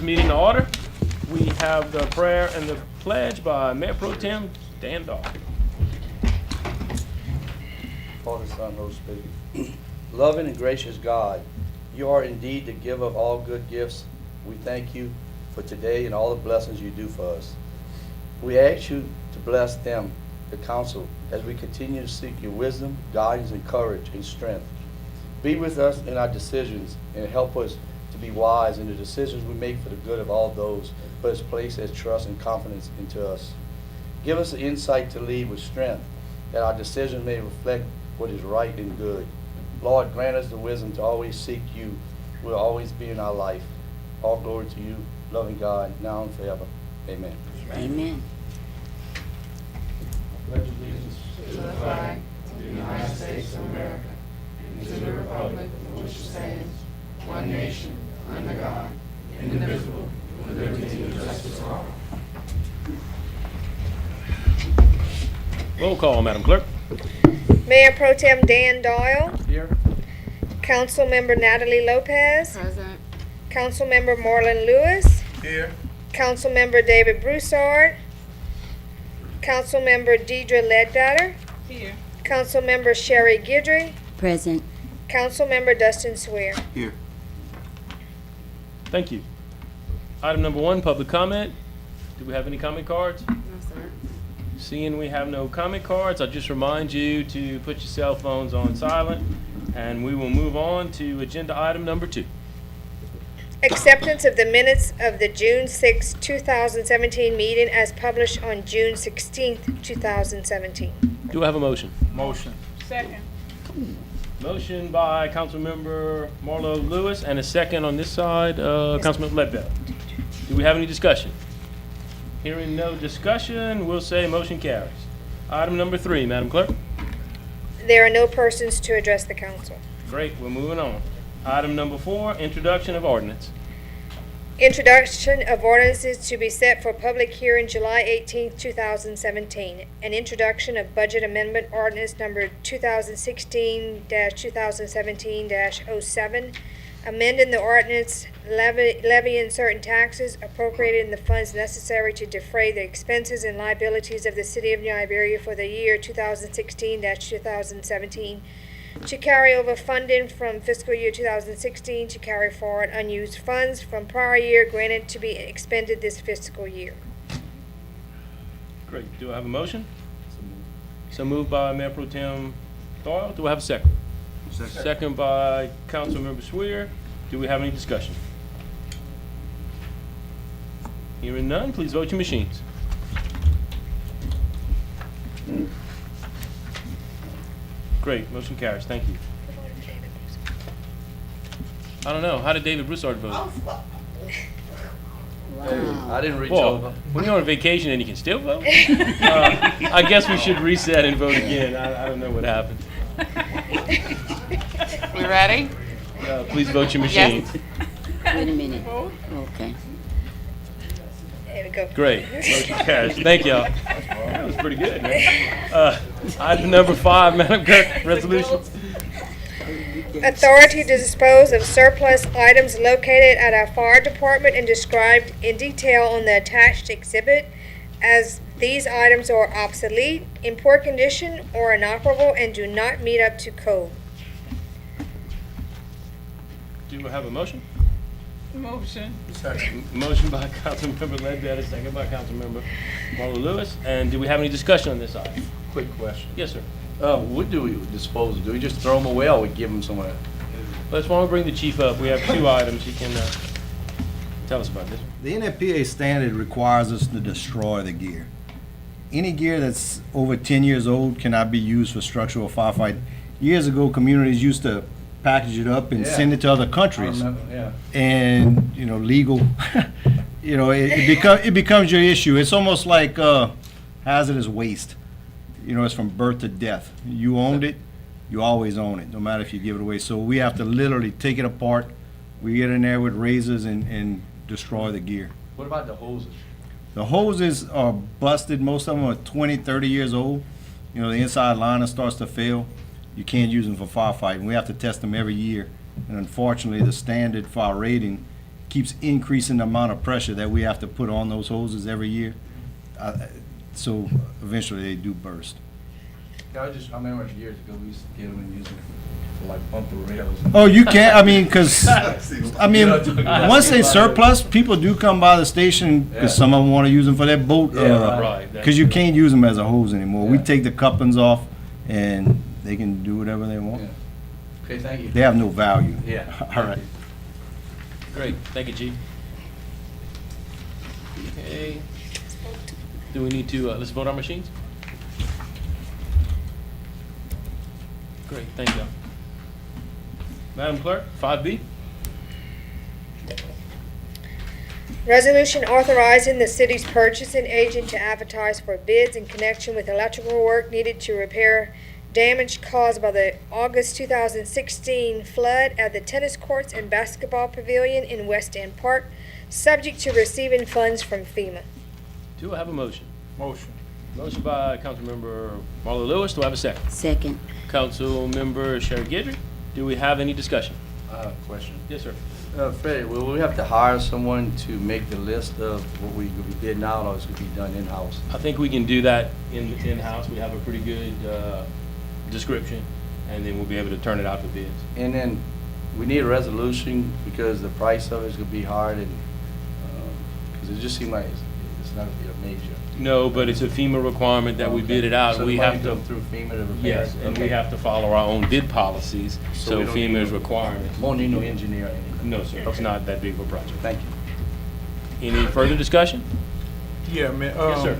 this meeting to order. We have the prayer and the pledge by Mayor Pro Tem Dan Dahl. Father, Son, Holy Spirit. Loving and gracious God, you are indeed the giver of all good gifts. We thank you for today and all the blessings you do for us. We ask you to bless them, the council, as we continue to seek your wisdom, guidance, and courage and strength. Be with us in our decisions and help us to be wise in the decisions we make for the good of all those who has placed their trust and confidence into us. Give us the insight to lead with strength, that our decisions may reflect what is right and good. Lord, grant us the wisdom to always seek you. Will always be in our life. All glory to you, loving God, now and forever. Amen. Amen. Pledge allegiance to the flag of the United States of America and to the republic for which it stands, one nation, under God, indivisible, with liberty and justice for all. Roll call, Madam Clerk. Mayor Pro Tem Dan Doyle, Here. Councilmember Natalie Lopez, Present. Councilmember Marlon Lewis, Here. Councilmember David Broussard, Councilmember Deidre Ledbetter, Here. Councilmember Sherry Guidry, Present. Councilmember Dustin Swear. Here. Thank you. Item number 1, public comment. Do we have any comment cards? No, sir. Seeing we have no comment cards, I'll just remind you to put your cell phones on silent, and we will move on to agenda item number 2. Acceptance of the minutes of the June 6, 2017 meeting as published on June 16, 2017. Do I have a motion? Motion. Second. Motion by Councilmember Marlo Lewis and a second on this side, Councilmember Ledbetter. Do we have any discussion? Hearing no discussion, we'll say motion carries. Item number 3, Madam Clerk. There are no persons to address the council. Great, we're moving on. Item number 4, introduction of ordinance. Introduction of ordinances to be set for public hearing July 18, 2017. An introduction of budget amendment ordinance number 2016-2017-07, amending the ordinance levying certain taxes, appropriating the funds necessary to defray the expenses and liabilities of the city of New Iberia for the year 2016-2017, to carry over funding from fiscal year 2016 to carry forward unused funds from prior year granted to be expended this fiscal year. Great, do I have a motion? So moved by Mayor Pro Tem Doyle. Do I have a second? Second by Councilmember Swear. Do we have any discussion? Hearing none, please vote your machines. Great, motion carries. Thank you. I don't know. How did David Broussard vote? Wow. I didn't reach Well, over. when you're on vacation and you can still vote? I guess we should reset and vote again. I don't know what happened. We ready? Please vote your machines. Wait a minute. Okay. There we go. Great. Motion carries. Thank y'all. That was pretty good, man. Item number 5, Madam Clerk, resolutions. Authority to dispose of surplus items located at our fire department and described in detail on the attached exhibit, as these items are obsolete, in poor condition, or inoperable and do not meet up to code. Do we have a motion? Motion. Motion by Councilmember Ledbetter, second by Councilmember Marlo Lewis. And do we have any discussion on this item? Quick question. Yes, sir. What do we dispose of? Do we just throw them away or we give them somewhere? Let's want to bring the chief up. We have 2 items. He can tell us about this. The NFPA standard requires us to destroy the gear. Any gear that's over 10 years old cannot be used for structural firefight. Years ago, communities used to package it up and send it to other countries. And, legal, it becomes your issue. It's almost like hazardous waste. It's from birth to death. You owned it, you always own it, no matter if you give it away. So we have to literally take it apart. We get in there with razors and destroy the gear. What about the hoses? The hoses are busted. Most of them are 20, 30 years old. The inside liner starts to fail. You can't use them for firefighting. We have to test them every year. And unfortunately, the standard for our rating keeps increasing the amount of pressure that we have to put on those hoses every year. So eventually they do burst. I remember years ago, we used to get them and use them for like bumper rails. Oh, you can't, I mean, because, I mean, You know what I'm talking about. once they surplus, people do come by the station, because some of them want to use them for their boat. Yeah, right. Because you can't use them as a hose anymore. We Yeah. take the couplings off, and they can do whatever they want. Yeah. Okay, thank you. They have no value. Yeah. All right. Great, thank you, Chief. Okay. Do we need to, let's vote our machines? Great, thank you. Madam Clerk, 5B? Resolution authorizing the city's purchasing agent to advertise for bids in connection with electrical work needed to repair damage caused by the August 2016 flood at the tennis courts and basketball pavilion in West End Park, subject to receiving funds from FEMA. Do I have a motion? Motion. Motion by Councilmember Marlo Lewis, do I have a second? Second. Councilmember Sherry Guidry, do we have any discussion? I have a question. Yes, sir. Freddie, will we have to hire someone to make the list of what we could be bidding out, or is it going to be done in-house? I think we can do that in-house. We have a pretty good description, and then we'll be able to turn it out for bids. And then we need a resolution because the price of it's going to be hard, and because it just seems like it's not going to be a major. No, but it's a FEMA requirement that we bid it out. So We the money have to, come through FEMA to repair? yes, and we Okay. have to follow our own bid policies, So so we don't need FEMA is no- requiring it. Won't need no engineer or anything? No, sir, it's Okay. not that big of a project. Thank you. Any further discussion? Yeah, man. Yes, sir.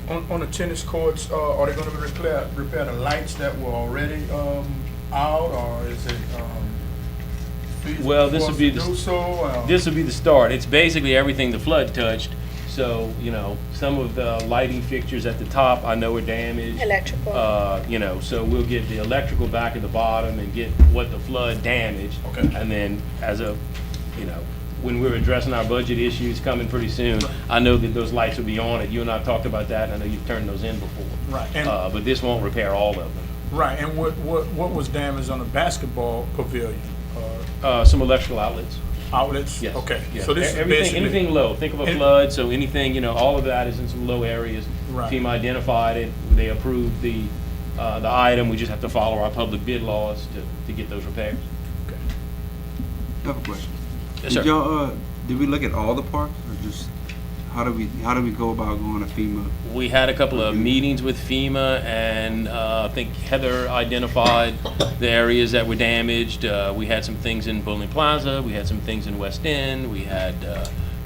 On the tennis courts, are they gonna repair the lights that were already, out, or is it, feasible Well, this for would us be to the- do so? This will be the start. It's basically everything the flood touched. So, some of the lighting fixtures at the top I know are damaged. Electrical. So we'll get the electrical back at the bottom and get what the flood damaged. Okay. And then when we're addressing our budget issues coming pretty soon, I know that those lights will be on it. You and I talked about that, and I know you've turned those in before. Right, and- But this won't repair all of them. Right, and what was damaged on the basketball pavilion? Some electrical outlets. Outlets? Yes. Okay, yes. so this is Everything, basically. anything low. Think of a And- flood, so anything, all of that is in some low areas. Right. FEMA identified it, they approved the item, we just have to follow our public bid laws to get those repairs. I have a question. Yes, Did sir. y'all, did we look at all the parks, or just, how do we go about going to FEMA? We had a couple of meetings with FEMA, and I think Heather identified the areas that were damaged. We had some things in Bowling Plaza, we had some things in West End, we had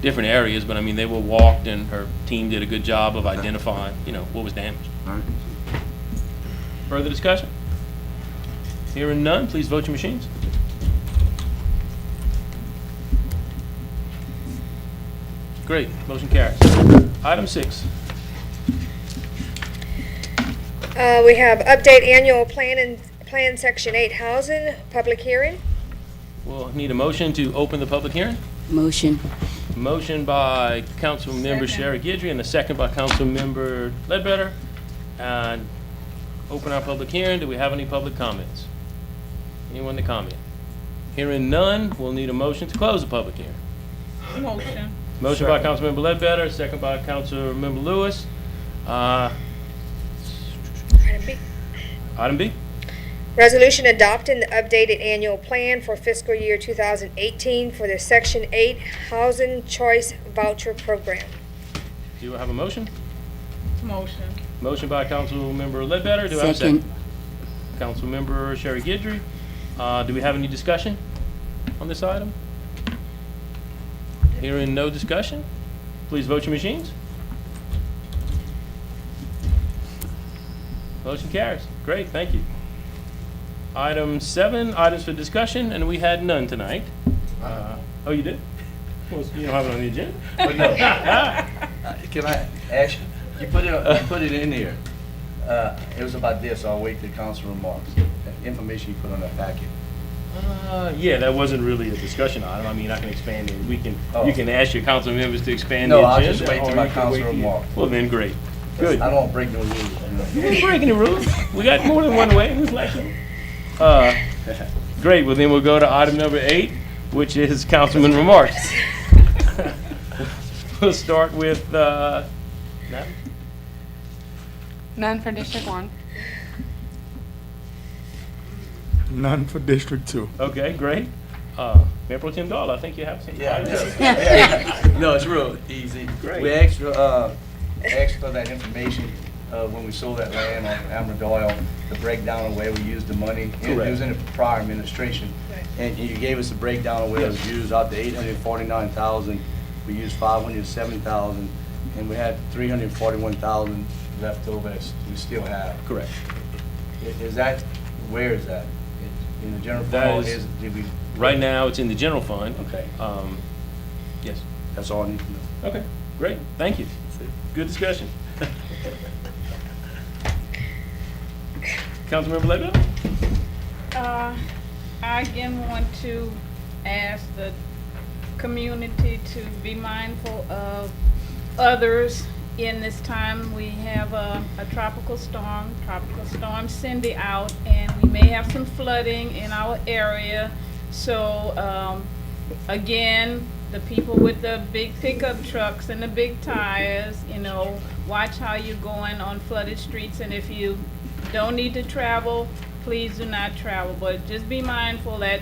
different areas, but I mean, they were walked, and her team did a good job of identifying, what was damaged. All right. Further discussion? Hearing none, please vote your machines. Great, motion carries. Item 6. We have update annual plan section 8 housing, public hearing. We'll need a motion to open the public hearing. Motion. Motion by Councilmember Sherry Guidry and a second by Councilmember Ledbetter. And open our public hearing. Do we have any public comments? Anyone to comment? Hearing none, we'll need a motion to close the public hearing. Motion. Motion by Councilmember Ledbetter, second by Councilmember Lewis. Item B. Item B. Resolution adopting the updated annual plan for fiscal year 2018 for the Section 8 Housing Choice Voucher Program. Do I have a motion? Motion. Motion by Councilmember Ledbetter. Do I have a Second. second? Councilmember Sherry Guidry. Do we have any discussion on this item? Hearing no discussion, please vote your machines. Motion carries. Great, thank you. Item 7, items for discussion, and we had none tonight. Oh, you did? Well, you don't have it on the agenda? But no, can I ask you, you put it in here. It was about this, I'll wait till council remarks. The information you put on that packet. Yeah, that wasn't really a discussion item. I mean, I can expand it. Oh. You can ask your council members to expand No, the I'll agenda. just wait till or my you can council wait till you- remark. Well, then, great. Good. I don't want to break no rules. You ain't breaking the rules. We got more than one way. Who's like you? Great. Well, then we'll go to item number 8, which is councilman remarks. We'll start with, Natalie? None for District 1. None for District 2. Okay, great. Mayor Pro Tem Dahl, I think you have some. No, it's real easy. Great. We asked for that information when we sold that land on Amador, the breakdown of where we used the money. It was in the prior administration. And you gave us a breakdown of where it was used. Out to 849,000, we used 507,000, and we had 341,000 left over that we still have. Correct. Is that, where is that? In the general That fund? is- Did we? Right now, it's in the general fund. Okay, Yes. that's all I need to know. Okay, great, thank you. Good discussion. Councilmember Leadville? I again want to ask the community to be mindful of others in this time. We have a Tropical Storm Cindy out, and we may have some flooding in our area. So, again, the people with the big pickup trucks and the big tires, you know, watch how you're going on flooded streets, and if you don't need to travel, please do not travel. But just be mindful that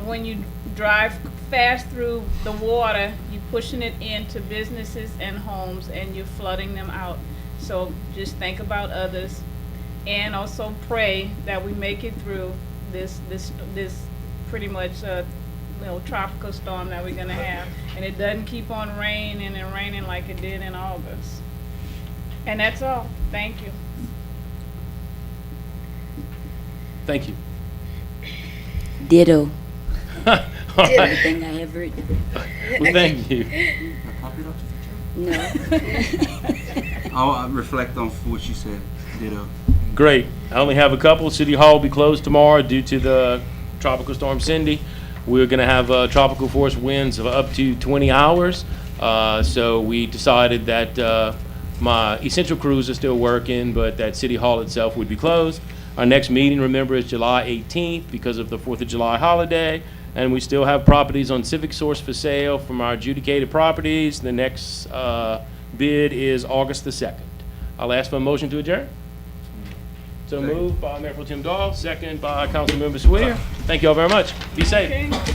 when you drive fast through the water, you're pushing it into businesses and homes, and you're flooding them out. So just think about others, and also pray that we make it through this pretty much tropical storm that we're gonna have, and it doesn't keep on raining and raining like it did in August. And that's all. Thank you. Thank you. Ditto. All right. Everything I have written. Well, thank you. No. I'll reflect on what you said. Ditto. Great. I only have a couple. City Hall will be closed tomorrow due to the Tropical Storm Cindy. We're going to have tropical force winds of up to 20 hours. So we decided that my essential crews are still working, but that City Hall itself would be closed. Our next meeting, remember, is July 18th because of the 4th of July holiday. And we still have properties on Civic Source for sale from our adjudicated properties. The next bid is August the 2nd. I'll ask for a motion to adjourn. So moved by Mayor Pro Tem Dahl, second by Councilmember Swear. Thank you all very much. Be safe. Okay.